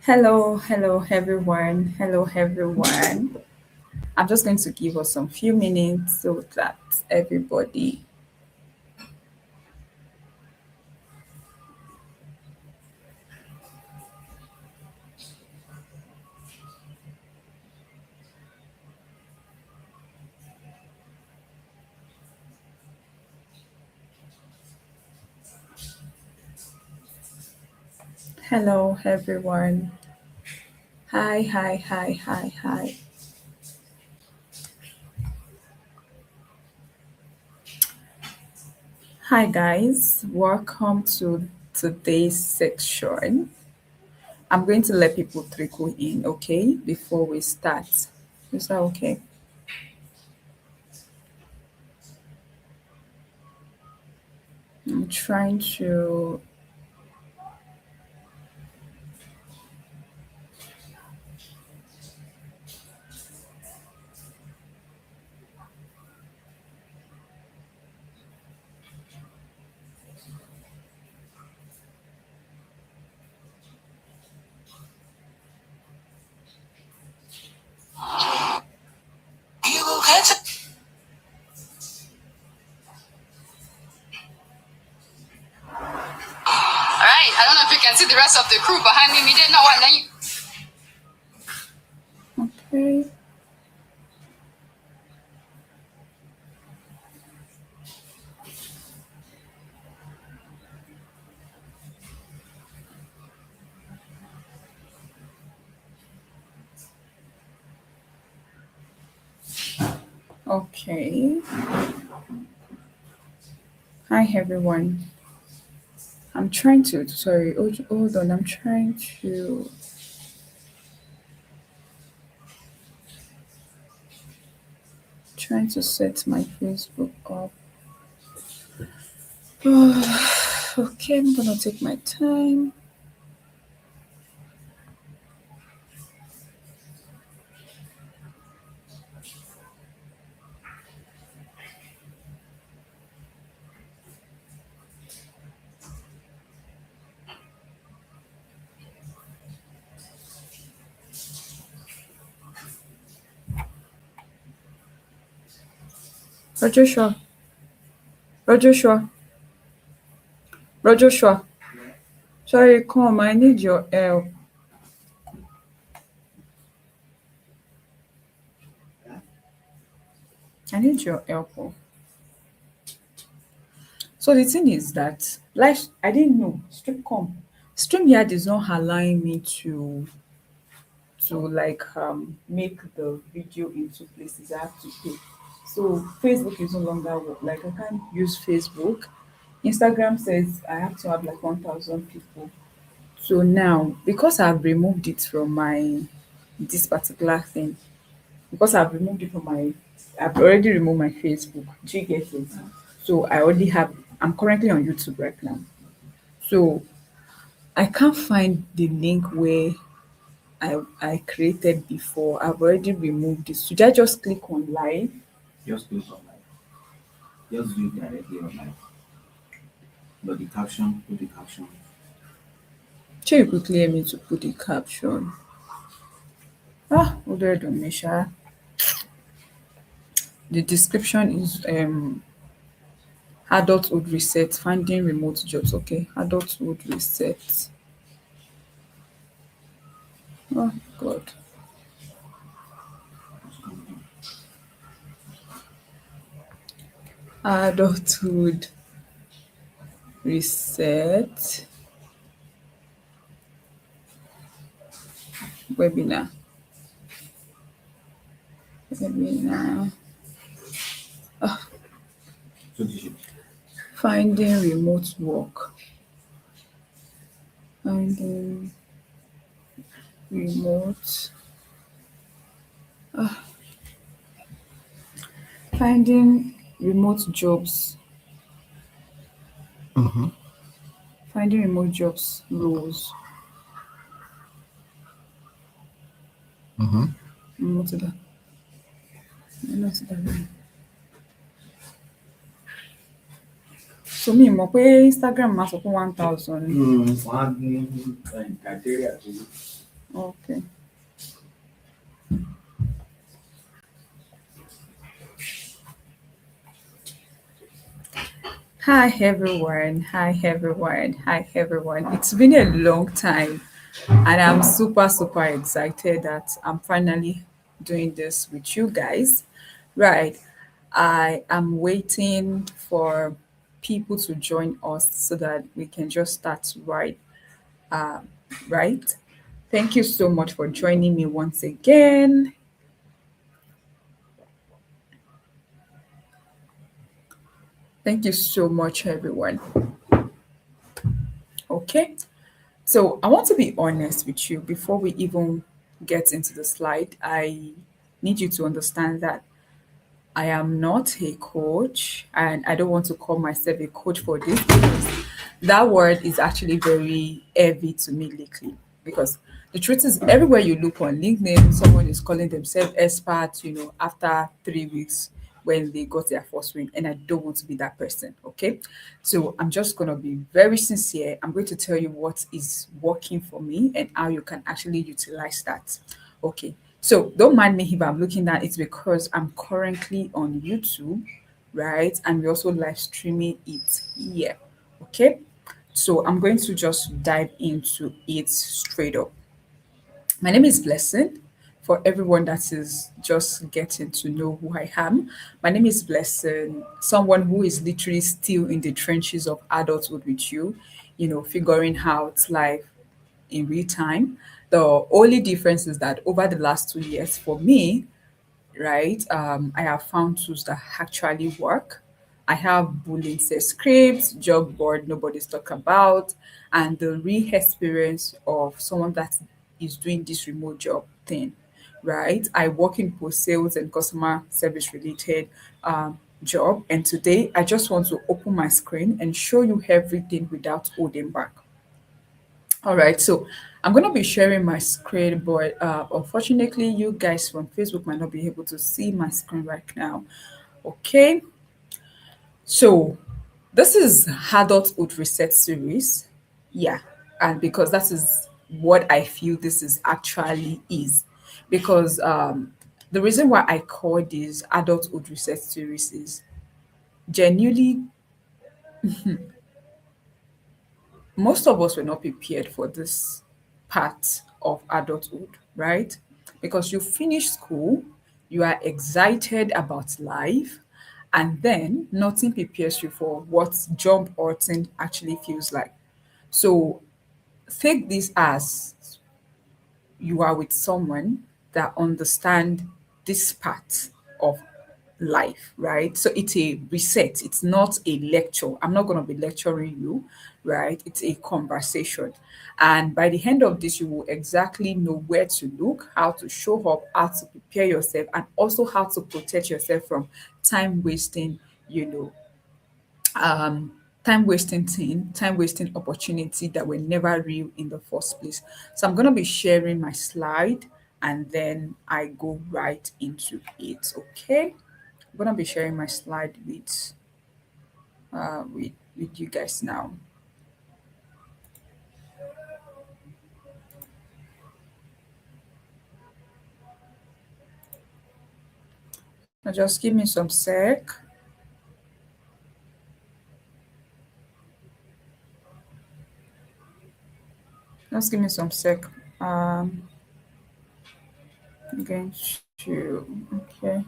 Hello everyone. Hello everyone. I'm just going to give us some few minutes so that everybody. Hello everyone. Hi. Hi guys. Welcome to today's section. I'm going to let people trickle in, okay, before we start. Is that okay? I'm trying to. Alright, I don't know if you can see the rest of the crew behind me. They know what Okay. Okay. Hi everyone. I'm trying to, sorry, hold on. I'm trying to set my Facebook up. Okay, I'm gonna take my time. Rojoshua, Rojoshua, Rojoshua. Sorry, come. I need your help. I need your help. Oh. So the thing is that life. I didn't know. StreamYard is not allowing me to like make the video in two places. I have to pay. So Facebook is no longer like I can't use Facebook. Instagram says I have to have like 1,000 people. So now because I've removed it from my this particular thing, because I've already removed my Facebook. Do you get it? So I'm currently on YouTube right now. So I can't find the link where I created before. I've already removed it. Should I just click on live? Just do it online. Just do it directly online. But the caption, put the caption. Shey you quickly help me to put the caption. Hold on, Misha. The description is adulthood reset, finding remote jobs. Okay, adulthood reset. Oh God. Adulthood reset webinar. Webinar. So this is Finding remote work. Finding remote. Finding remote jobs. Finding remote jobs roles. Mo ti dá. Mo náà ti dá lóhùn. So mi mọ̀ pé Instagram máa sọ pé 1,000 ni. wọ́n á ní criteria tó Okay. Hi everyone. Hi everyone. Hi everyone. It's been a long time and I'm super excited that I'm finally doing this with you guys. Right. I am waiting for people to join us so that we can just start right. Thank you so much for joining me once again. Thank you so much everyone. Okay. So I want to be honest with you before we even get into the slide. I need you to understand that I am not a coach and I don't want to call myself a coach for this because that word is actually very heavy to me lately. Because the truth is, everywhere you look on LinkedIn, someone is calling themselves expert, after 3 weeks when they got their first win. And I don't want to be that person. Okay. So I'm just going to be very sincere. I'm going to tell you what is working for me and how you can actually utilize that. Okay. So don't mind me if I'm looking at it because I'm currently on YouTube, right? And we're also live streaming it here. Okay. So I'm going to just dive into it straight up. My name is Blessing. For everyone that is just getting to know who I am, my name is Blessing, someone who is literally still in the trenches of adulthood with you, figuring out life in real time. The only difference is that over the last 2 years, for me, right? I have found tools that actually work. I have bullying set scripts, job board nobody's talk about, and the real experience of someone that is doing this remote job thing, right? I work in post sales and customer service related job, and today I just want to open my screen and show you everything without holding back. All right, so I'm gonna be sharing my screen, but unfortunately, you guys from Facebook might not be able to see my screen right now. Okay, so this is Adulthood Reset series, yeah, and because that is what I feel this is actually is, because the reason why I call this Adulthood Reset series is genuinely most of us were not prepared for this part of adulthood, right? Because you finish school, you are excited about life, and then nothing prepares you for what job hunting actually feels like. So take this as you are with someone that understand this part of life, right? So it's a reset. It's not a lecture. I'm not going to be lecturing you, right? It's a conversation. And by the end of this, you will exactly know where to look, how to show up, how to prepare yourself, and also how to protect yourself from time wasting, you know, time wasting opportunity that were never real in the first place. So I'm going to be sharing my slide and then I go right into it. Okay, I'm going to be sharing my slide with you guys now. Now just give me some sec. Just give me some sec. I'm going to, okay.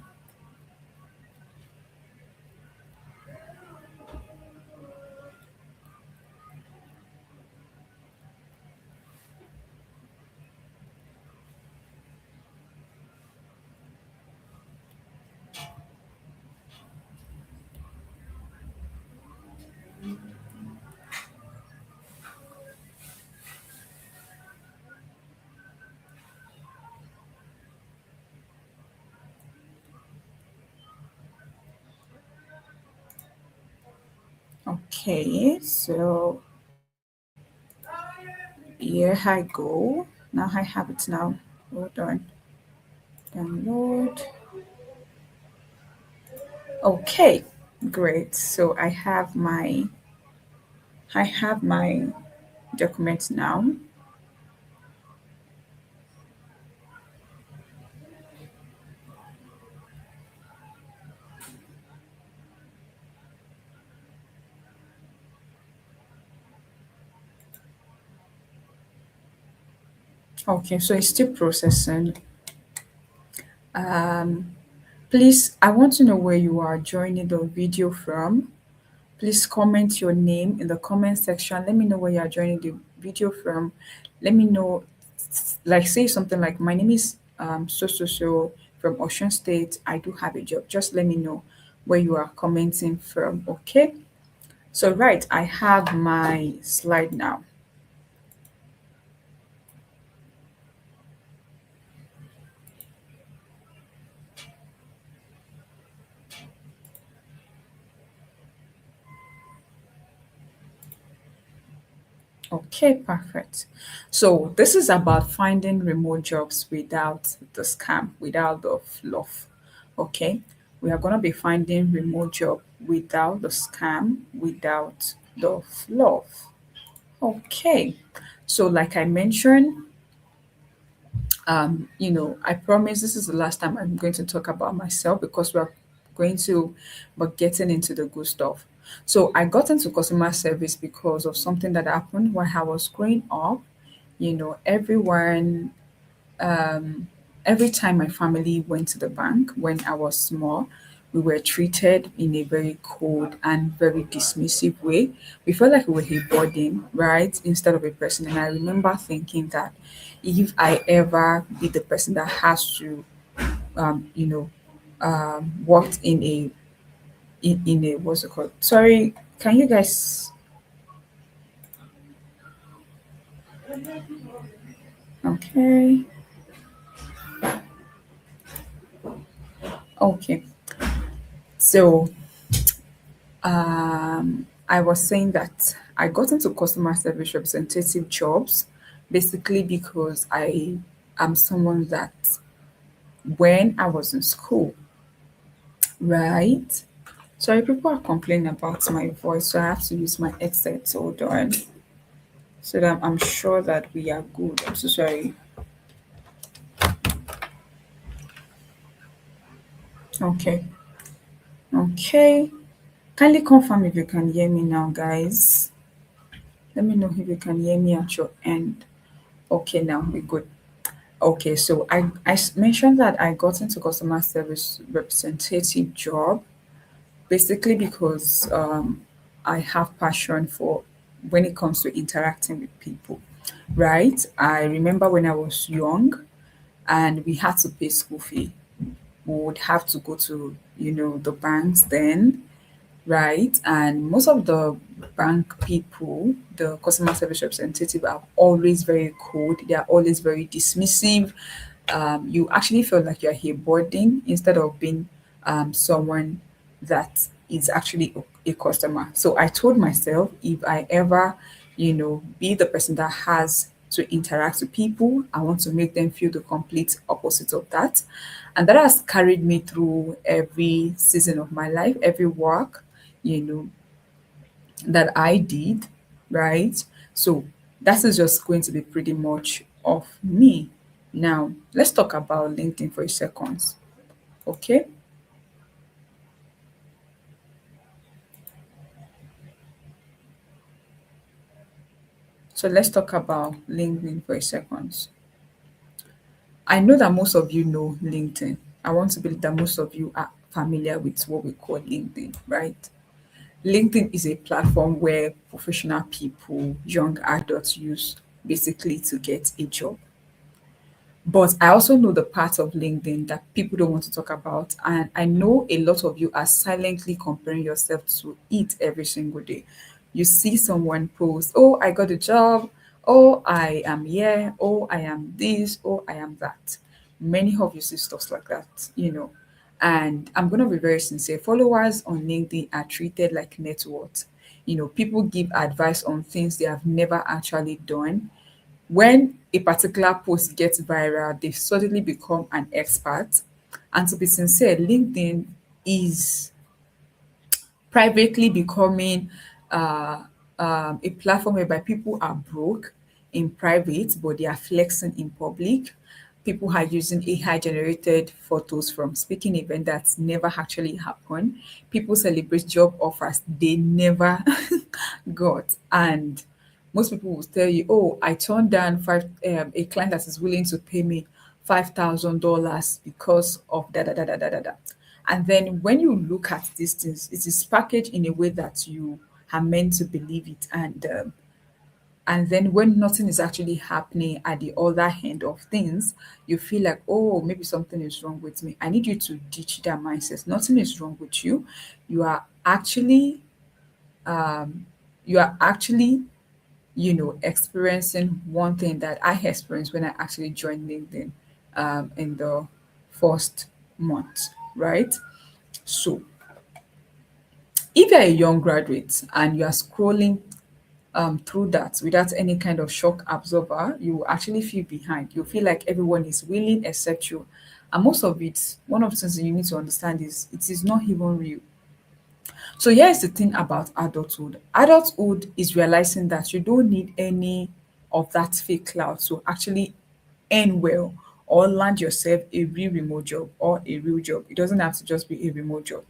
Okay, so here I go. Now I have it now. Hold on. Download. Okay, great. So I have my document now. Okay, so it's still processing. Um, Please, I want to know where you are joining the video from. Please comment your name in the comment section. Let me know where you are joining the video from. Let me know, like say something like, my name is so from Ocean State. I do have a job. Just let me know where you are commenting from. Okay. So right, I have my slide now. Okay, perfect. So this is about finding remote jobs without the scam, without the fluff. Okay, we are gonna be finding remote job without the scam, without the fluff. Okay, so like I mentioned, I promise this is the last time I'm going to talk about myself because we're going to, but getting into the good stuff. So I got into customer service because of something that happened while I was growing up. Everyone, every time my family went to the bank when I was small, we were treated in a very cold and very dismissive way. We felt like we were a burden, right, instead of a person. And I remember thinking that if I ever be the person that has to, worked in a what's it called? Sorry, can you guys? Okay, okay. So I was saying that I got into customer service representative jobs basically because I am someone that when I was in school, right? Sorry, people are complaining about my voice, so I have to use my headset. Hold on, so that I'm sure that we are good. I'm so sorry. Okay, okay. Kindly confirm if you can hear me now, guys. Let me know if you can hear me at your end. Okay, now we're good. Okay, so I mentioned that I got into customer service representative job basically because I have passion for when it comes to interacting with people, right? I remember when I was young and we had to pay school fee. We would have to go to, the banks then, right? And most of the bank people, the customer service representative, are always very cold. They are always very dismissive. You actually feel like you're here boarding instead of being someone that is actually a customer. So I told myself if I ever, be the person that has to interact with people, I want to make them feel the complete opposite of that. And that has carried me through every season of my life, every work, you know, that I did, right? So that is just going to be pretty much of me. Now, let's talk about LinkedIn for a second. Okay? So let's talk about LinkedIn for a second. I know that most of you know LinkedIn. I want to believe that most of you are familiar with what we call LinkedIn, right? LinkedIn is a platform where professional people, young adults use basically to get a job. But I also know the part of LinkedIn that people don't want to talk about. And I know a lot of you are silently comparing yourself to it every single day. You see someone post, oh, I got a job. Oh, I am here. Oh, I am this. Oh, I am that. Many of you see stuff like that. And I'm going to be very sincere. Followers on LinkedIn are treated like net worth. People give advice on things they have never actually done. When a particular post gets viral, they suddenly become an expert. And to be sincere, LinkedIn is privately becoming uh, a platform whereby people are broke in private, but they are flexing in public. People are using AI generated photos from speaking event that's never actually happened. People celebrate job offers they never got. And Most people will tell you, "Oh, I turned down a client that is willing to pay me $5,000 because of da da da da da da da." And then when you look at these things, it is packaged in a way that you are meant to believe it, and then when nothing is actually happening at the other end of things, you feel like, oh, maybe something is wrong with me. I need you to ditch that mindset. Nothing is wrong with you. You are actually you are actually, experiencing one thing that I experienced when I actually joined LinkedIn in the first month, right? So if you're a young graduate and you are scrolling through that without any kind of shock absorber, you will actually feel behind. You feel like everyone is willing except you. And most of it, one of the things that you need to understand is it is not even real. So here's the thing about adulthood. Adulthood is realizing that you don't need any of that fake cloud to actually earn well or land yourself a real remote job or a real job. It doesn't have to just be a remote job.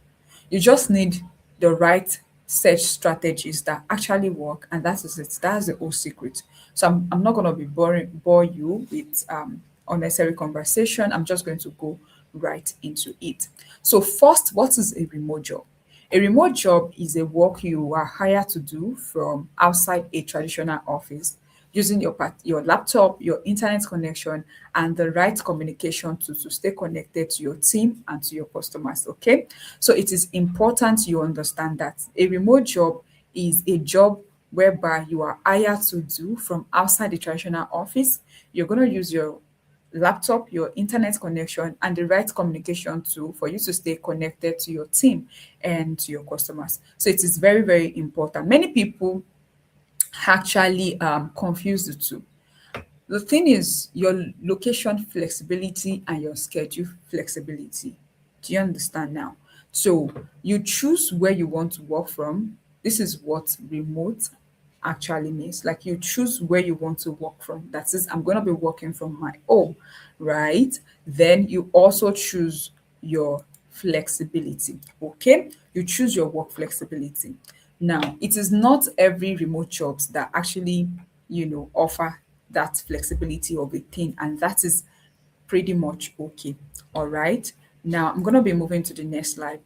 You just need the right search strategies that actually work, and that is it. That's the whole secret. So I'm not going to be bore you with unnecessary conversation. I'm just going to go right into it. So first, what is a remote job? A remote job is a work you are hired to do from outside a traditional office using your laptop, your internet connection, and the right communication to stay connected to your team and to your customers. Okay. So it is important you understand that a remote job is a job whereby you are hired to do from outside the traditional office. You're going to use your laptop, your internet connection, and the right communication tool for you to stay connected to your team and to your customers. So it is very, very important. Many people actually confuse the two. The thing is your location flexibility and your schedule flexibility. Do you understand now? So you choose where you want to work from. This is what remote actually means. Like you choose where you want to work from. That is, I'm going to be working from my home, right? Then you also choose your flexibility. Okay, you choose your work flexibility. Now, it is not every remote jobs that actually, offer that flexibility of a thing, and that is pretty much okay. All right. Now, I'm going to be moving to the next slide.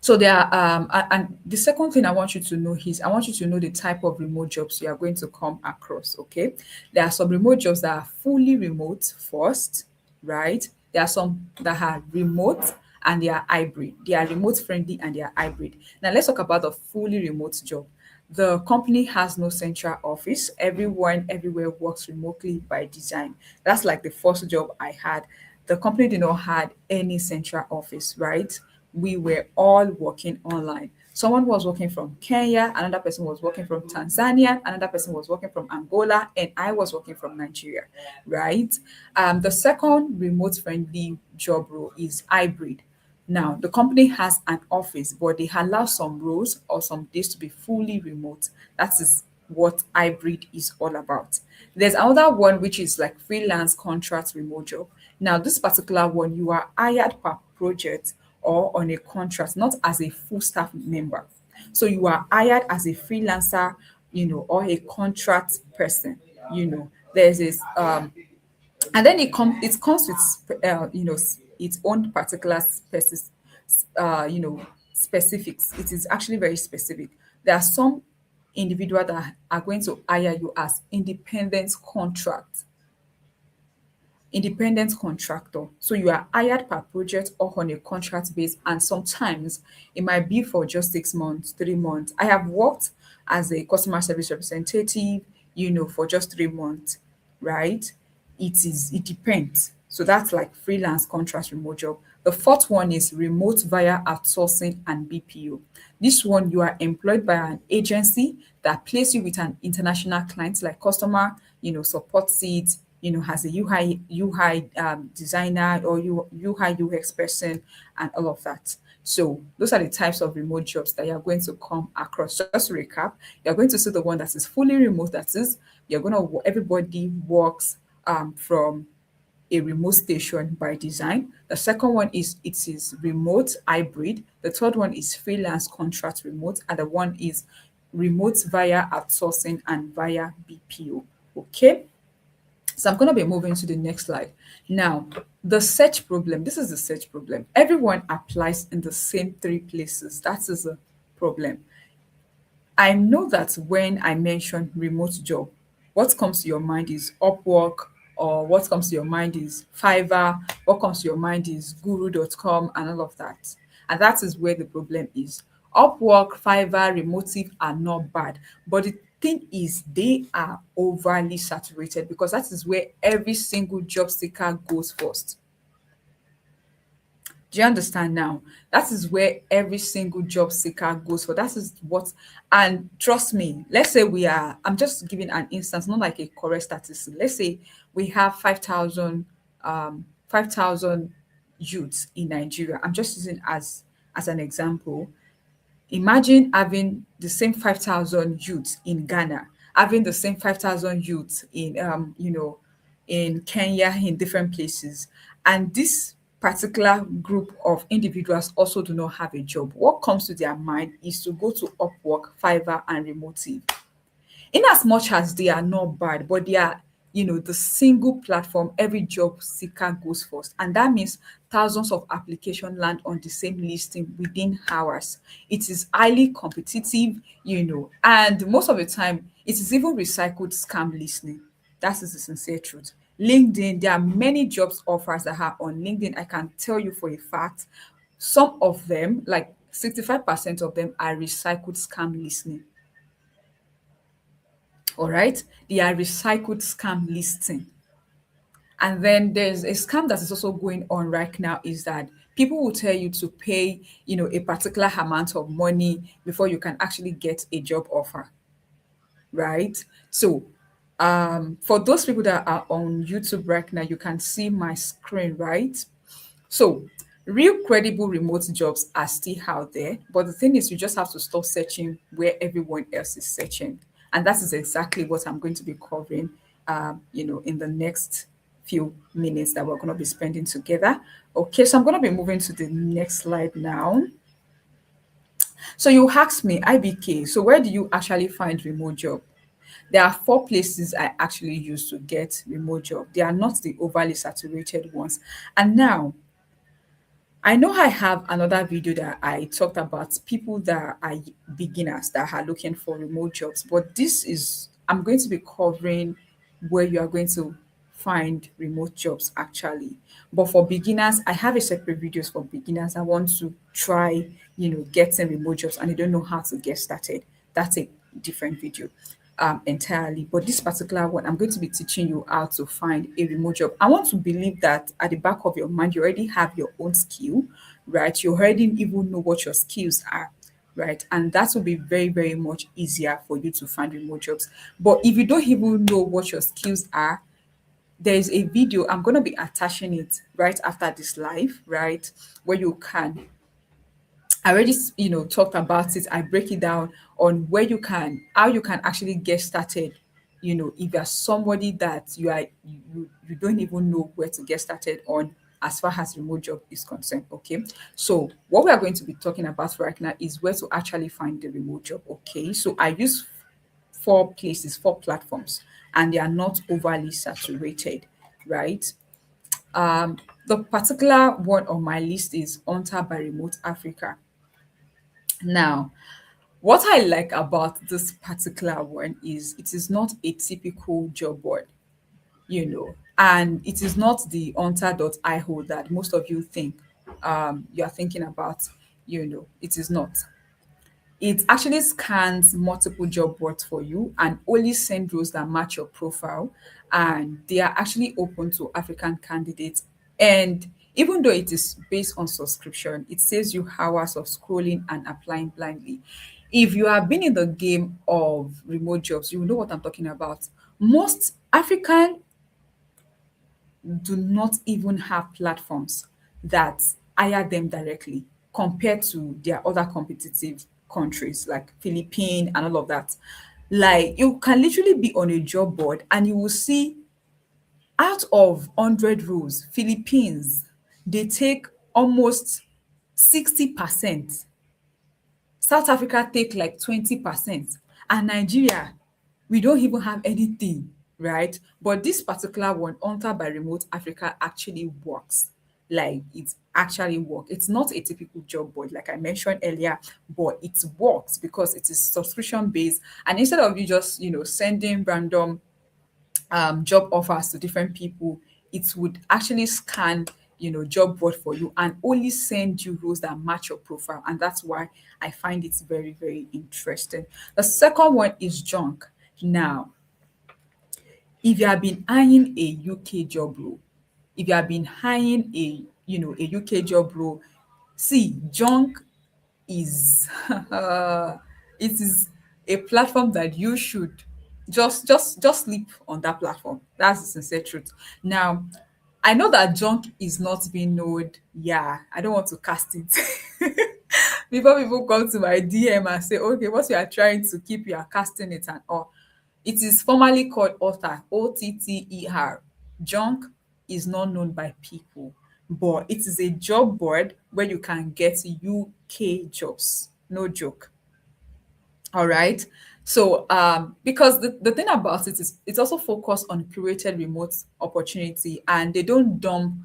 So there are and the second thing I want you to know is I want you to know the type of remote jobs you are going to come across. Okay. There are some remote jobs that are fully remote first, right? There are some that are remote and they are hybrid. They are remote friendly and they are hybrid. Now let's talk about the fully remote job. The company has no central office. Everyone everywhere works remotely by design. That's like the first job I had. The company did not had any central office, right? We were all working online. Someone was working from Kenya, another person was working from Tanzania, another person was working from Angola, and I was working from Nigeria, right? The second remote friendly job role is hybrid. Now, the company has an office, but they allow some roles or some days to be fully remote. That is what hybrid is all about. There's another one which is like freelance contract remote job. Now, this particular one, you are hired per project or on a contract, not as a full staff member. So you are hired as a freelancer, or a contract person. There's this and then it comes with its own particular specifics. It is actually very specific. There are some individual that are going to hire you as independent contractor. So you are hired per project or on a contract base, and sometimes it might be for just 6 months, 3 months. I have worked as a customer service representative, for just 3 months, right? It depends. So that's like freelance contract remote job. The fourth one is remote via outsourcing and BPO. This one, you are employed by an agency that places you with an international client like customer, supports it, has a UI designer or UI UX person and all of that. So those are the types of remote jobs that you're going to come across. Just to recap, you're going to see the one that is fully remote. That is, everybody works from a remote station by design. The second one is it is remote hybrid. The third one is freelance contract remote, and the one is remote via outsourcing and via BPO. Okay. So I'm going to be moving to the next slide. Now, the search problem. This is the search problem. Everyone applies in the same three places. That is a problem. I know that when I mention remote job, what comes to your mind is Upwork, or what comes to your mind is Fiverr, what comes to your mind is guru.com and all of that. And that is where the problem is. Upwork, Fiverr, Remotive are not bad, but the thing is they are overly saturated because that is where every single job seeker goes first. Do you understand now? That is where every single job seeker goes for. That is what, and trust me, let's say I'm just giving an instance, not like a correct statistic. Let's say we have 5,000 youths in Nigeria. I'm just using as an example. Imagine having the same 5,000 youths in Ghana, having the same 5,000 youths in in Kenya, in different places, and this particular group of individuals also do not have a job. What comes to their mind is to go to Upwork, Fiverr, and Remotive. In as much as they are not bad, but they are, the single platform every job seeker goes first. And that means thousands of application land on the same listing within hours. It is highly competitive, and most of the time it is even recycled scam listening. That is the sincere truth. LinkedIn, there are many jobs offers that are on LinkedIn. I can tell you for a fact, some of them, like 65% of them, are recycled scam listening. All right. They are recycled scam listing. And then there's a scam that is also going on right now is that people will tell you to pay, a particular amount of money before you can actually get a job offer. Right. So for those people that are on YouTube right now, you can see my screen, right? So, real credible remote jobs are still out there, but the thing is, you just have to stop searching where everyone else is searching, and that is exactly what I'm going to be covering, in the next few minutes that we're going to be spending together. Okay, so I'm going to be moving to the next slide now. So you asked me, IBK, so where do you actually find remote job? There are four places I actually use to get remote job. They are not the overly saturated ones. And now I know I have another video that I talked about people that are beginners that are looking for remote jobs, but I'm going to be covering where you are going to find remote jobs actually. But for beginners, I have a separate videos for beginners. I want to try, getting remote jobs and they don't know how to get started. That's a different video entirely. But this particular one, I'm going to be teaching you how to find a remote job. I want to believe that at the back of your mind, you already have your own skill, right? You already even know what your skills are, right? And that will be very, very much easier for you to find remote jobs. But if you don't even know what your skills are, there is a video, I'm going to be attaching it right after this live, right? Where you can I already, talked about it. I break it down on how you can actually get started. If you're somebody that you don't even know where to get started on as far as remote job is concerned. Okay. So what we are going to be talking about right now is where to actually find the remote job. Okay. So I use four places, four platforms, and they are not overly saturated, right? The particular one on my list is Hunter by Remote Africa. Now, what I like about this particular one is it is not a typical job board, and it is not the hunter.io that most of you think you are thinking about, it is not. It actually scans multiple job boards for you and only send those that match your profile. And they are actually open to African candidates. And even though it is based on subscription, it saves you hours of scrolling and applying blindly. If you have been in the game of remote jobs, you will know what I'm talking about. Most African do not even have platforms that hire them directly compared to their other competitive countries like Philippines and all of that. Like you can literally be on a job board and you will see out of 100 roles, Philippines, they take almost 60%. South Africa take like 20%, and Nigeria, we don't even have anything, right? But this particular one, Hunter by Remote Africa, actually works. Like it actually works. It's not a typical job board, like I mentioned earlier, but it works because it is subscription based. And instead of you just, sending random job offers to different people, it would actually scan, job board for you and only send you roles that match your profile. And that's why I find it very, very interesting. The second one is junk. Now, if you have been eyeing a UK job role, if you have been eyeing a UK job role, see, junk is it is a platform that you should just sleep on that platform. That's the sincere truth. Now, I know that junk is not being known. Yeah, I don't want to cast it. Before people come to my DM and say, okay, what you are trying to keep, you are casting it and all. It is formally called Otter, Otter. Junk is not known by people, but it is a job board where you can get UK jobs. No joke. All right. So because the thing about it is it's also focused on curated remote opportunity, and they don't dump,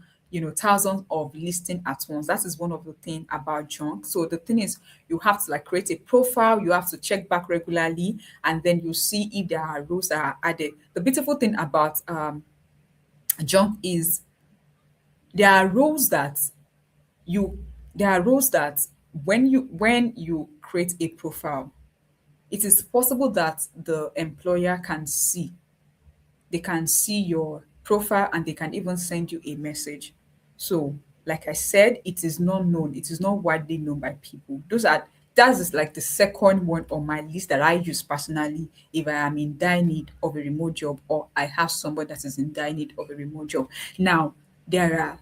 thousands of listing at once. That is one of the thing about junk. So the thing is, you have to like create a profile, you have to check back regularly, and then you see if there are rules that are added. The beautiful thing about junk is there are rules that you there are rules that when you create a profile, it is possible that the employer can see. They can see your profile and they can even send you a message. So, like I said, it is not known. It is not widely known by people. That is like the second one on my list that I use personally if I am in dire need of a remote job or I have somebody that is in dire need of a remote job. Now, there are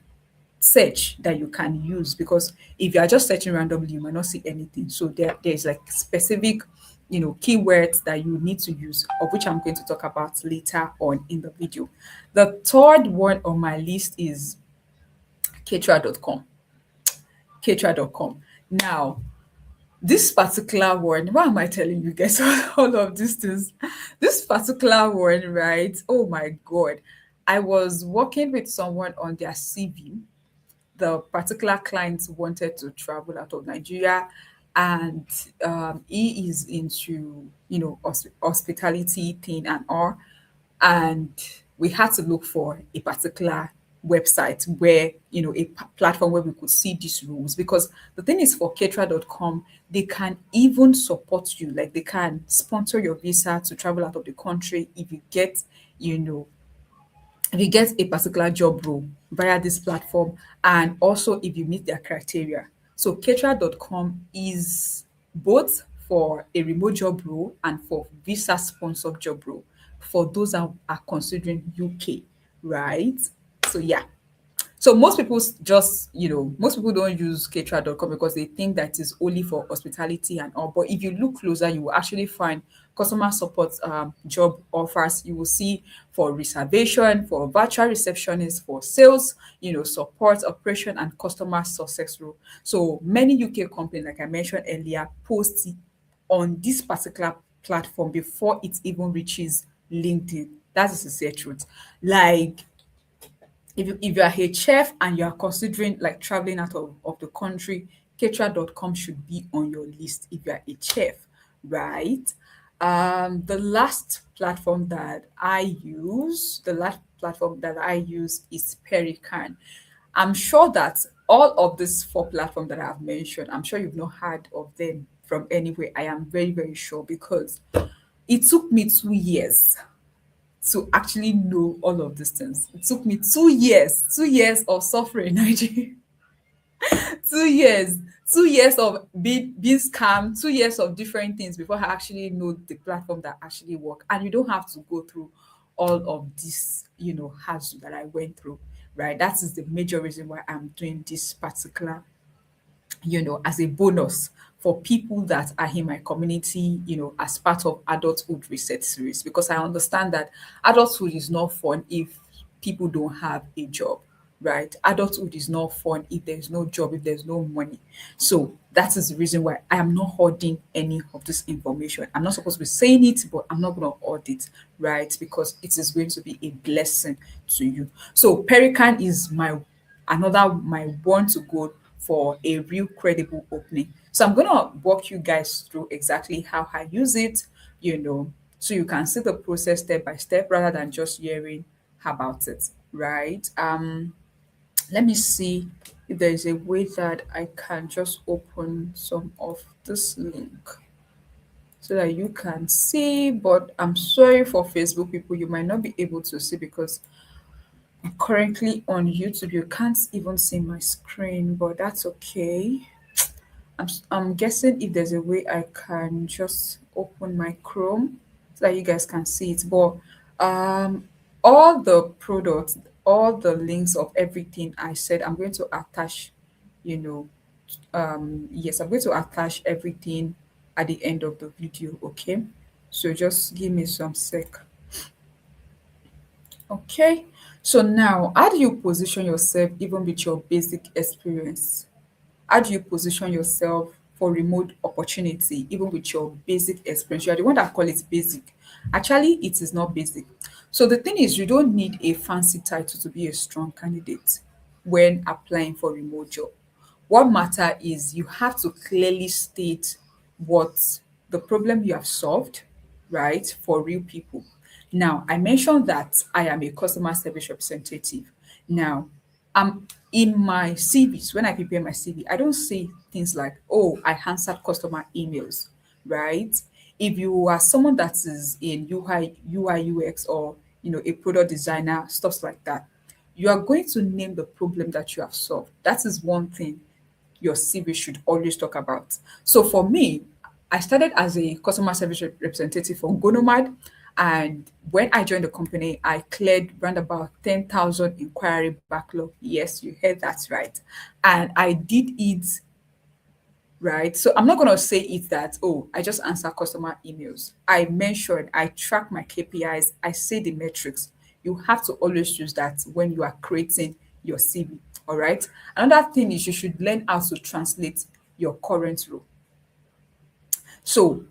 search that you can use, because if you are just searching randomly, you might not see anything. So there's like specific, keywords that you need to use, of which I'm going to talk about later on in the video. The third one on my list is caterer.com. Caterer.com. Now, this particular one, why am I telling you guys all of these things? This particular one, right? Oh my God. I was working with someone on their CV. The particular client wanted to travel out of Nigeria, and he is into hospitality thing and all, and we had to look for a particular website where a platform where we could see these rules, because the thing is, for caterer.com, they can even support you, like they can sponsor your visa to travel out of the country if you get you know if you get a particular job role via this platform, and also if you meet their criteria. So caterer.com is both for a remote job role and for visa sponsored job role for those that are considering UK, right? So yeah, so most people don't use caterer.com because they think that is only for hospitality and all. But if you look closer, you will actually find customer support job offers. You will see for reservation, for virtual receptionist, for sales, support, operation, and customer success role. So many UK companies, like I mentioned earlier, post it on this particular platform before it even reaches LinkedIn. That's the sincere truth. Like, if you are a chef and you are considering like traveling out of the country, caterer.com should be on your list if you are a chef, right? The last platform that I use is Perican. I'm sure that all of these four platforms that I've mentioned, I'm sure you've not heard of them from anywhere. I am very, very sure, because it took me 2 years to actually know all of these things. It took me 2 years of suffering, Nigeria. 2 years, 2 years of being scammed, 2 years of different things before I actually know the platform that actually work. And you don't have to go through all of this, hassle that I went through, right? That is the major reason why I'm doing this particular, as a bonus for people that are in my community, as part of Adulthood Reset series, because I understand that adulthood is not fun if people don't have a job, right? Adulthood is not fun if there's no job, if there's no money. So that is the reason why I am not hoarding any of this information. I'm not supposed to be saying it, but I'm not going to hoard it, right? Because it is going to be a blessing to you. So Perican is my one to go for a real credible opening. So I'm gonna walk you guys through exactly how I use it, so you can see the process step by step rather than just hearing about it, right? Let me see if there is a way that I can just open some of this link so that you can see. But I'm sorry for Facebook people, you might not be able to see because I'm currently on YouTube. You can't even see my screen, but that's okay. I'm guessing if there's a way I can just open my Chrome so that you guys can see it. But all the products, all the links of everything I said, I'm going to attach, you know, yes, I'm going to attach everything at the end of the video, okay? So just give me some sec. Okay. So now, how do you position yourself even with your basic experience? How do you position yourself for remote opportunity even with your basic experience? You are the one that call it basic. Actually, it is not basic. So the thing is, you don't need a fancy title to be a strong candidate when applying for remote job. What matter is you have to clearly state what the problem you have solved, right, for real people. Now, I mentioned that I am a customer service representative. Now, in my CVs, when I prepare my CV, I don't say things like, oh, I answered customer emails, right? If you are someone that is in UI UX, or a product designer, stuff like that, you are going to name the problem that you have solved. That is one thing your CV should always talk about. So for me, I started as a customer service representative for Gonomad. And when I joined the company, I cleared around about 10,000 inquiry backlog. Yes, you heard that right. And I did it right. So I'm not going to say it that, oh, I just answer customer emails. I mentioned, I track my KPIs, I say the metrics. You have to always use that when you are creating your CV. All right. Another thing is you should learn how to translate your current role. So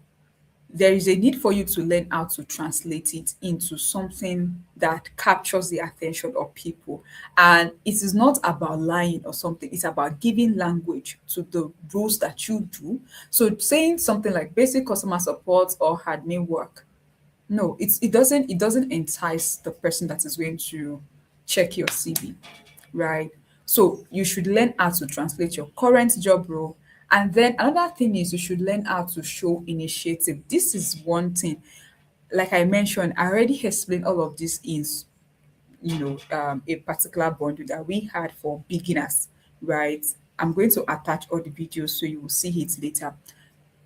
there is a need for you to learn how to translate it into something that captures the attention of people. And it is not about lying or something, it's about giving language to the roles that you do. So saying something like basic customer support or admin work, no, it doesn't entice the person that is going to check your CV, right? So you should learn how to translate your current job role. And then another thing is you should learn how to show initiative. This is one thing. Like I mentioned, I already explained all of this is a particular bundle that we had for beginners, right? I'm going to attach all the videos so you will see it later.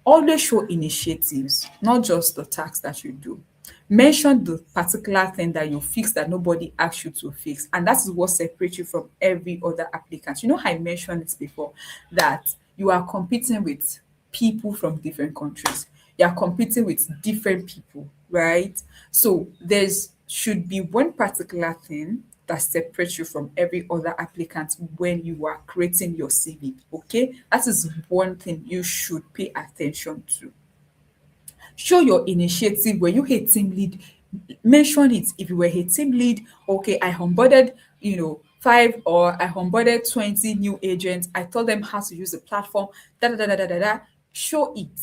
Always show initiatives, not just the tasks that you do. Mention the particular thing that you fix that nobody asked you to fix. And that is what separates you from every other applicant. You know, I mentioned it before that you are competing with people from different countries. You are competing with different people, right? So there's should be one particular thing that separates you from every other applicant when you are creating your CV. Okay, that is one thing you should pay attention to. Show your initiative. Were you a team lead? Mention it. If you were a team lead, okay, I onboarded, five, or I onboarded 20 new agents. I told them how to use the platform. Da da da da da da. Da. Show it.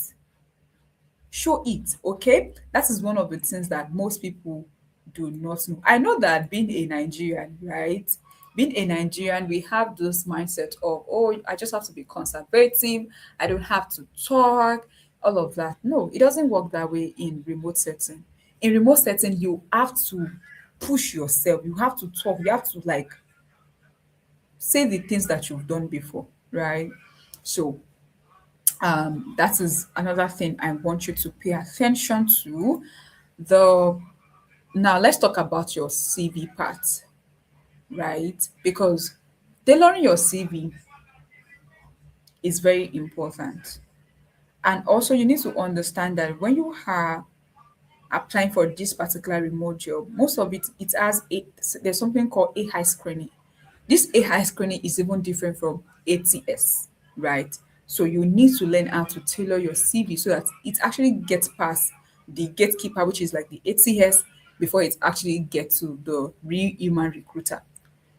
Show it, okay? That is one of the things that most people do not know. I know that being a Nigerian, right? Being a Nigerian, we have this mindset of, oh, I just have to be conservative, I don't have to talk, all of that. No, it doesn't work that way in remote setting. In remote setting, you have to push yourself, you have to talk, you have to like say the things that you've done before, right? So that is another thing I want you to pay attention to. The Now let's talk about your CV part, right? Because tailoring your CV is very important. And also you need to understand that when you are applying for this particular remote job, most of it has there's something called AI screening. This AI screening is even different from ATS, right? So you need to learn how to tailor your CV so that it actually gets past the gatekeeper, which is like the ATS, before it actually gets to the real human recruiter.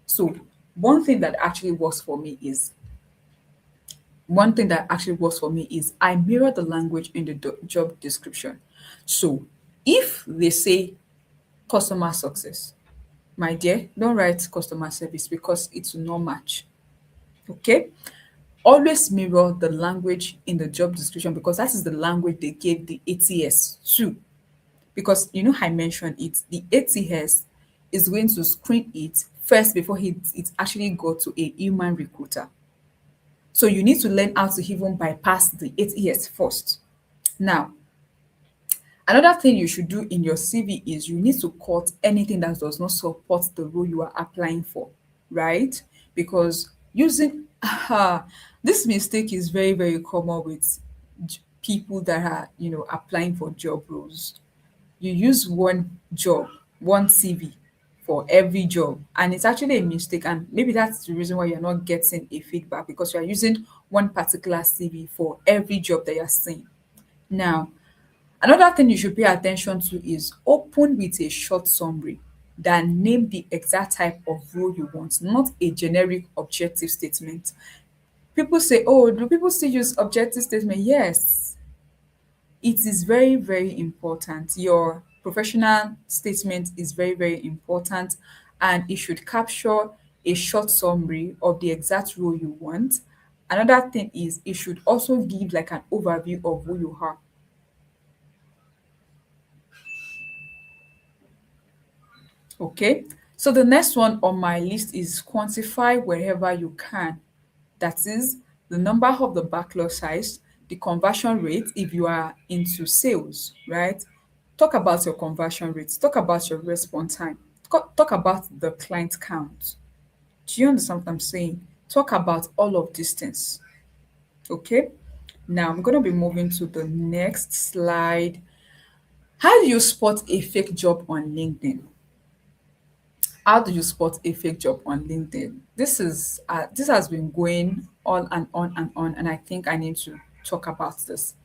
So one thing that actually works for me is I mirror the language in the job description. So if they say customer success, my dear, don't write customer service because it will not match. Okay? Always mirror the language in the job description because that is the language they gave the ATS to. Because you know I mentioned it, the ATS is going to screen it first before it actually go to a human recruiter. So you need to learn how to even bypass the ATS first. Now, another thing you should do in your CV is you need to cut anything that does not support the role you are applying for, right? Because using this mistake is very, very common with people that are, applying for job roles. You use one job, one CV for every job, and it's actually a mistake. And maybe that's the reason why you're not getting a feedback because you're using one particular CV for every job that you're seeing. Now, another thing you should pay attention to is open with a short summary that name the exact type of role you want, not a generic objective statement. People say, oh, do people still use objective statement? Yes, it is very, very important. Your professional statement is very, very important, and it should capture a short summary of the exact role you want. Another thing is it should also give like an overview of who you are. Okay. So the next one on my list is quantify wherever you can. That is the number of the backlog size, the conversion rate if you are into sales, right? Talk about your conversion rates, talk about your response time, talk about the client count. Do you understand what I'm saying? Talk about all of these things. Okay. Now I'm going to be moving to the next slide. How do you spot a fake job on LinkedIn? How do you spot a fake job on LinkedIn? This has been going on and on and on, and I think I need to talk about this.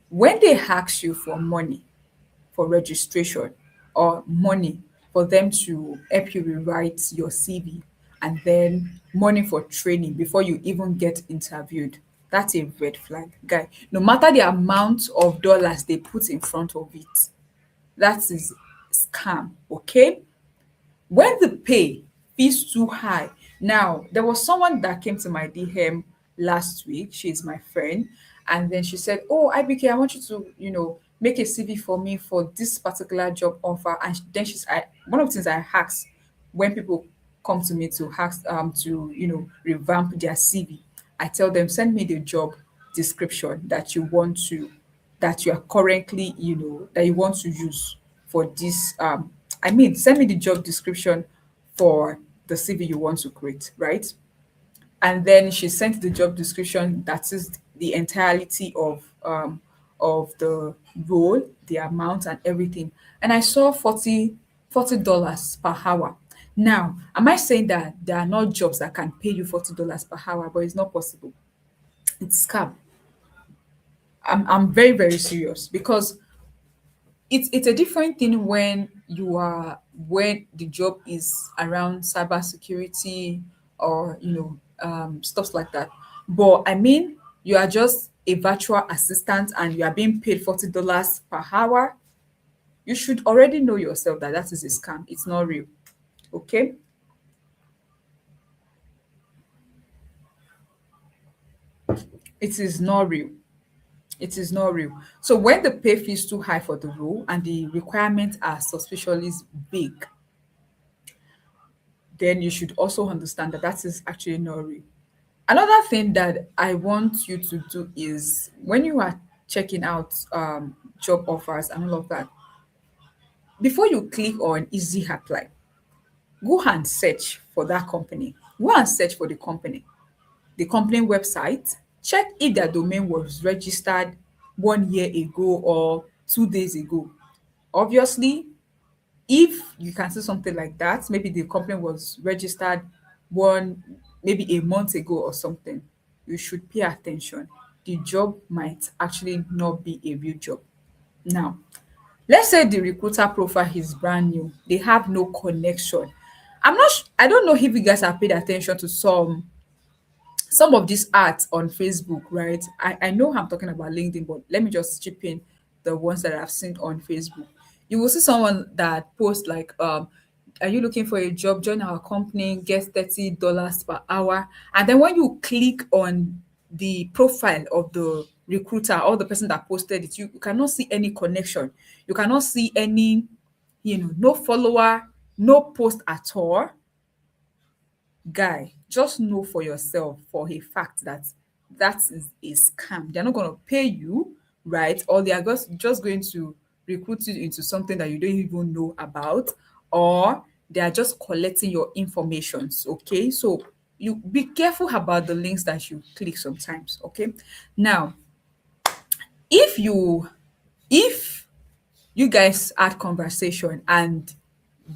When they ask you for money for registration or money for them to help you rewrite your CV, and then money for training before you even get interviewed, that's a red flag, guy. No matter the amount of dollars they put in front of it, that is scam. Okay, when the pay feels too high. Now, there was someone that came to my DM last week. She's my friend. And then she said, oh, IBK, I want you to, make a CV for me for this particular job offer. And then one of the things I ask when people come to me to ask to, revamp their CV, I tell them, send me the job description that you are currently, that you want to use for this. Send me the job description for the CV you want to create, right? And then she sent the job description that is the entirety of the role, the amount and everything. And I saw $40 per hour. Now, am I saying that there are not jobs that can pay you $40 per hour, but it's not possible? It's scam. I'm very, very serious because it's a different thing when the job is around cybersecurity or stuff like that. But I mean, you are just a virtual assistant and you are being paid $40 per hour. You should already know yourself that that is a scam. It's not real. Okay, it is not real. It is not real. So when the pay feels too high for the role and the requirements are suspiciously big, then you should also understand that that is actually not real. Another thing that I want you to do is when you are checking out job offers and all of that, before you click on easy apply, go and search for that company. Go and search for the company website. Check if their domain was registered 1 year ago or 2 days ago. Obviously, if you can see something like that, maybe the company was registered one, maybe a month ago or something, you should pay attention. The job might actually not be a real job. Now, let's say the recruiter profile is brand new, they have no connection. I don't know if you guys have paid attention to some of these ads on Facebook, right? I know I'm talking about LinkedIn, but let me just chip in the ones that I've seen on Facebook. You will see someone that posts like, are you looking for a job? Join our company, get $30 per hour. And then when you click on the profile of the recruiter or the person that posted it, you cannot see any connection. You cannot see any, no follower, no post at all. Guy, just know for yourself for a fact that that is a scam. They're not going to pay you, right? Or they are just going to recruit you into something that you don't even know about, or they are just collecting your informations. Okay, so you be careful about the links that you click sometimes. Okay, now if you guys had conversation and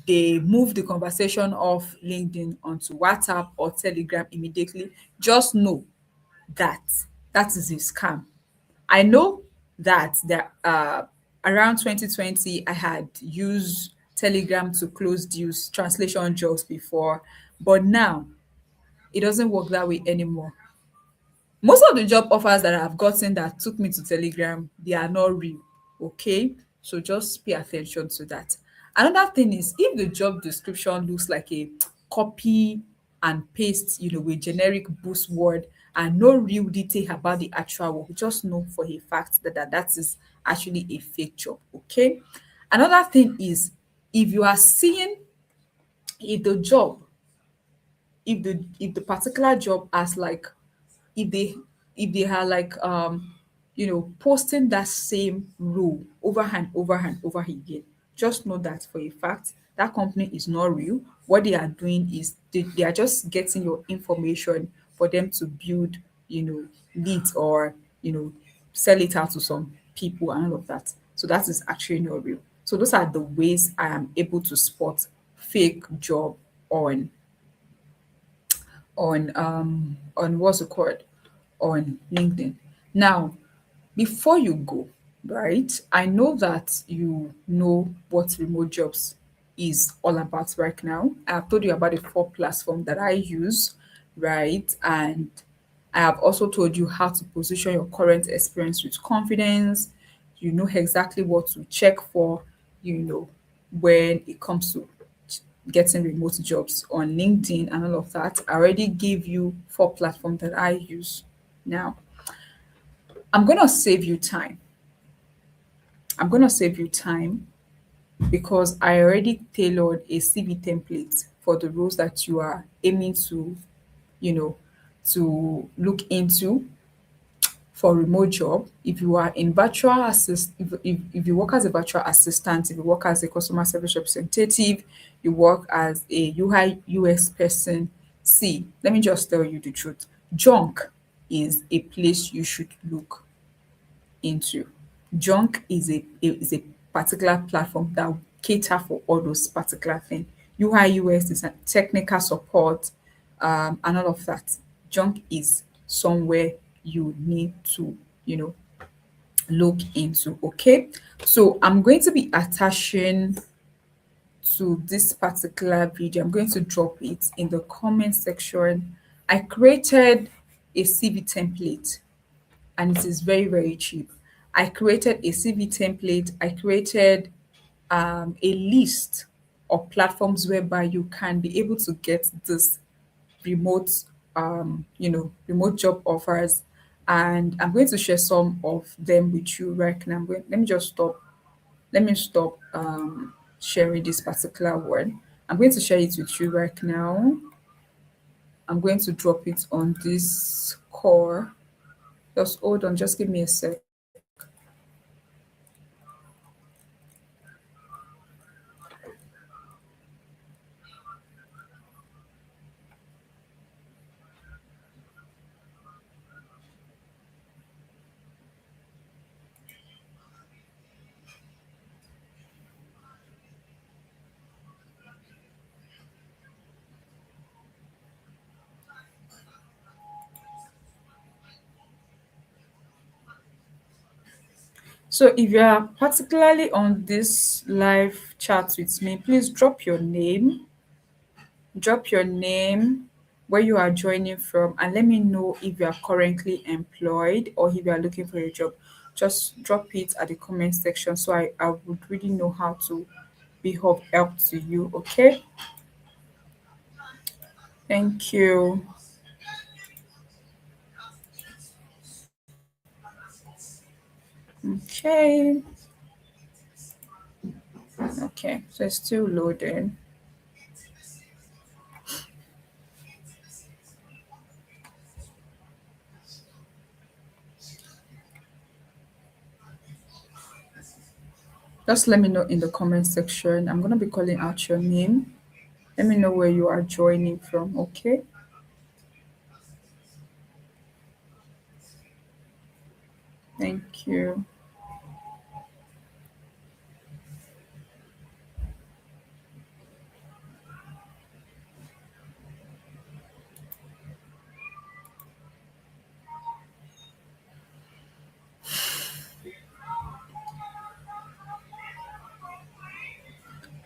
they move the conversation off LinkedIn onto WhatsApp or Telegram immediately, just know that that is a scam. I know that around 2020, I had used Telegram to close deals, translation jobs before, but now it doesn't work that way anymore. Most of the job offers that I've gotten that took me to Telegram, they are not real. Okay. So just pay attention to that. Another thing is if the job description looks like a copy and paste, with generic buzzword and no real detail about the actual work, just know for a fact that is actually a fake job. Okay. Another thing is if you are seeing if the job, if the particular job as like if they if they are like posting that same role over and over and over again, just know that for a fact that company is not real. What they are doing is they are just getting your information for them to build leads or sell it out to some people and all of that. So that is actually not real. So those are the ways I am able to spot fake job on on what's it called, on LinkedIn. Now, before you go, right? I know that you know what remote jobs is all about right now. I've told you about the 4 platform that I use, right? And I have also told you how to position your current experience with confidence. You know exactly what to check for, when it comes to getting remote jobs on LinkedIn and all of that. I already gave you 4 platforms that I use. Now, I'm going to save you time. I'm going to save you time because I already tailored a CV template for the roles that you are aiming you know, to look into for remote job. If you are in virtual assist, if you work as a virtual assistant, if you work as a customer service representative, you work as a UI UX person, see, let me just tell you the truth. Junk is a place you should look into. Junk is a particular platform that will cater for all those particular things. UI UX is a technical support, and all of that. Junk is somewhere you need to, look into. Okay, so I'm going to be attaching to this particular video. I'm going to drop it in the comment section. I created a CV template and it is very, very cheap. I created a CV template. I created a list of platforms whereby you can be able to get this remote, remote job offers. And I'm going to share some of them with you right now. Let me just stop. Let me stop sharing this particular one. I'm going to share it with you right now. I'm going to drop it on this core. Just hold on, just give me a sec. So if you are particularly on this live chat with me, please drop your name, where you are joining from, and let me know if you are currently employed or if you are looking for a job. Just drop it at the comment section so I would really know how to be of help to you. Okay. Thank you. Okay. Okay. So it's still loading. Just let me know in the comment section. I'm gonna be calling out your name. Let me know where you are joining from. Okay. Thank you.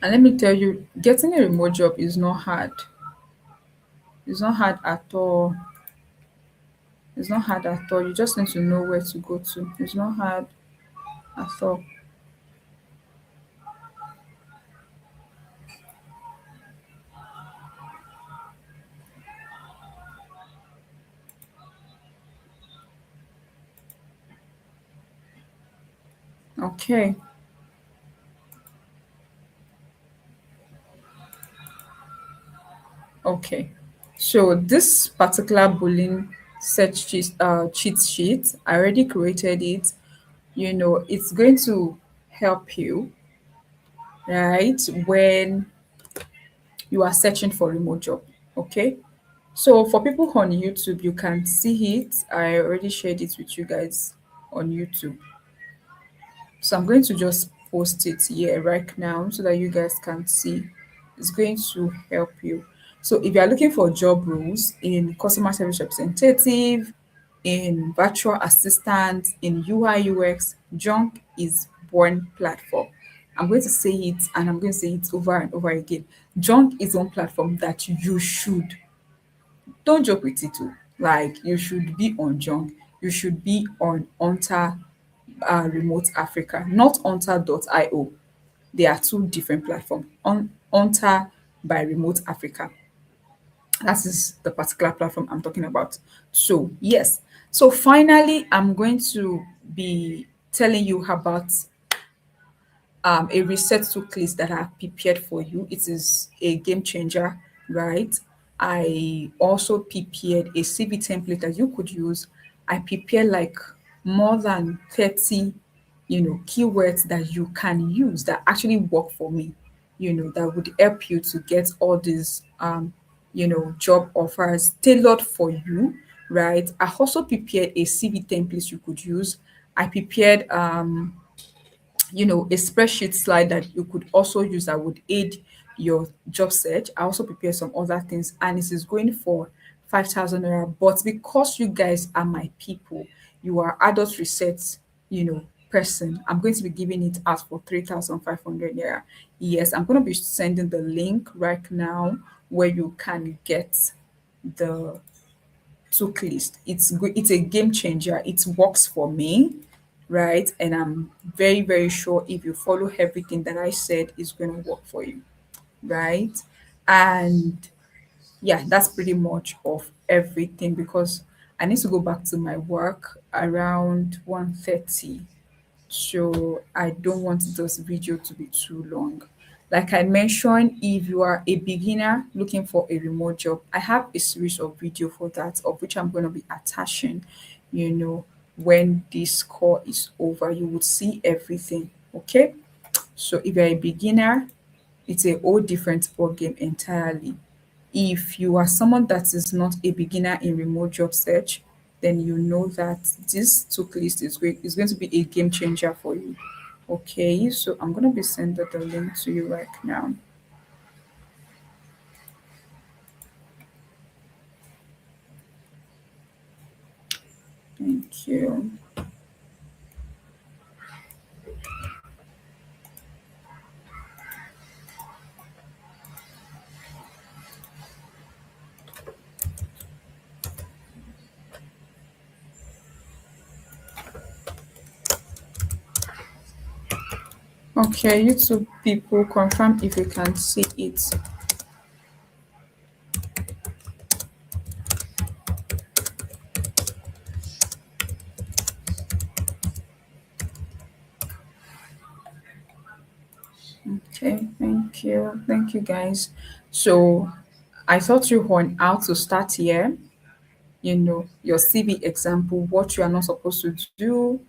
And let me tell you, getting a remote job is not hard. It's not hard at all. It's not hard at all. You just need to know where to go to. It's not hard at all. Okay. Okay. So this particular bullying cheat sheet, I already created it. It's going to help you, right, when you are searching for remote job. Okay. So for people on YouTube, you can see it. I already shared it with you guys on YouTube. So I'm going to just post it here right now so that you guys can see. It's going to help you. So if you are looking for job roles in customer service representative, in virtual assistant, in UI UX, Junk is one platform. I'm going to say it and I'm going to say it over and over again. Junk is one platform that you should, don't joke with it too. Like, you should be on Junk. You should be on Onta Remote Africa, not Onta.io. They are two different platforms. Onta by Remote Africa. That is the particular platform I'm talking about. So, yes. So, finally, I'm going to be telling you about a reset took list that I've prepared for you. It is a game changer, right? I also prepared a CV template that you could use. I prepared like more than 30, keywords that you can use that actually work for me, that would help you to get all these, job offers tailored for you, right? I also prepared a CV template you could use. I prepared, a spreadsheet slide that you could also use that would aid your job search. I also prepare some other things, and this is going for 5,000 naira. But because you guys are my people, you are adult reset, person, I'm going to be giving it out for 3,500 naira. Yes, I'm going to be sending the link right now where you can get the took list. It's a game changer. It works for me, right? And I'm very, very sure if you follow everything that I said, it's going to work for you, right? And yeah, that's pretty much of everything because I need to go back to my work around 1:30, so I don't want this video to be too long. Like I mentioned, if you are a beginner looking for a remote job, I have a series of video for that, of which I'm going to be attaching, when this call is over. You would see everything. Okay. So if you're a beginner, it's a whole different ball game entirely. If you are someone that is not a beginner in remote job search, then you know that this took list is going to be a game changer for you. Okay, so I'm gonna be sending the link to you right now. Thank you. Okay, YouTube people, confirm if you can see it. Okay, thank you. Thank you guys. So I taught you on how to start here, your CV example, what you are not supposed to do,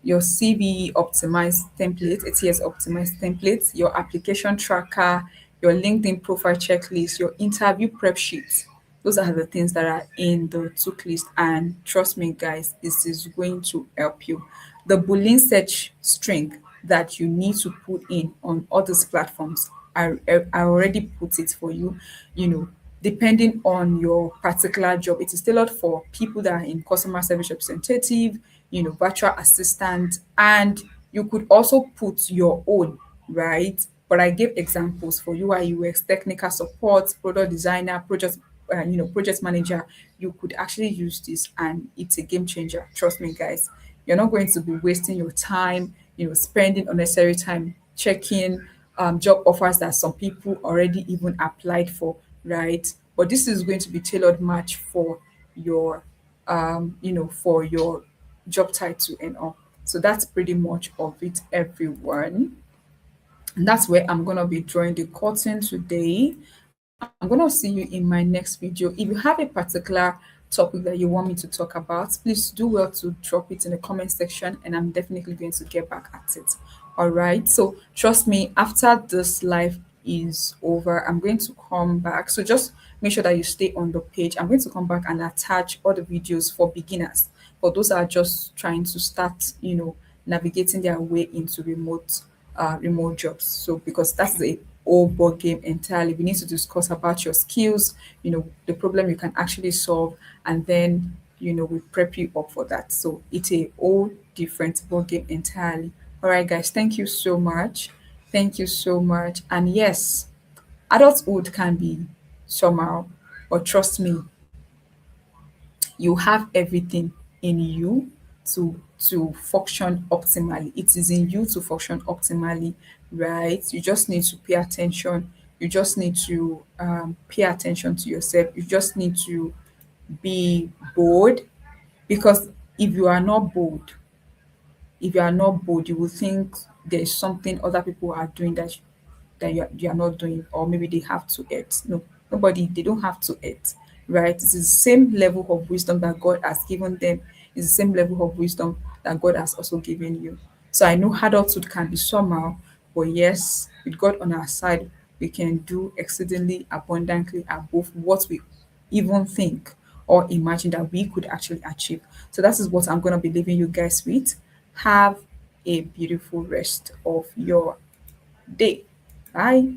your CV optimized template, ATS optimized template, your application tracker, your LinkedIn profile checklist, your interview prep sheet. Those are the things that are in the took list. And trust me, guys, this is going to help you. The Boolean search string that you need to put in on all these platforms, I already put it for you. Depending on your particular job, it is tailored for people that are in customer service representative, virtual assistant, and you could also put your own, right? But I gave examples for UI UX, technical support, product designer, project manager. You could actually use this, and it's a game changer. Trust me, guys. You're not going to be wasting your time, spending unnecessary time checking job offers that some people already even applied for, right? But this is going to be tailored match for your for your job title and all. So that's pretty much of it, everyone. And that's where I'm gonna be drawing the curtain today. I'm gonna see you in my next video. If you have a particular topic that you want me to talk about, please do well to drop it in the comment section, and I'm definitely going to get back at it. All right. So trust me, after this live is over, I'm going to come back. So just make sure that you stay on the page. I'm going to come back and attach all the videos for beginners. For those that are just trying to start, navigating their way into remote jobs. So because that's the whole board game entirely, we need to discuss about your skills, the problem you can actually solve, and then we prep you up for that. So it's a whole different board game entirely. All right, guys, thank you so much. Thank you so much. And yes, adulthood can be somehow, but trust me, you have everything in you to function optimally. It is in you to function optimally, right? You just need to pay attention. You just need to pay attention to yourself. You just need to be bold, because if you are not bold, you will think there's something other people are doing that you are not doing, or maybe they have to eat. No, nobody, they don't have to eat, right? It's the same level of wisdom that God has given them. It's the same level of wisdom that God has also given you. So I know adulthood can be somehow, but yes, with God on our side, we can do exceedingly abundantly above what we even think or imagine that we could actually achieve. So that is what I'm going to be leaving you guys with. Have a beautiful rest of your day. Bye.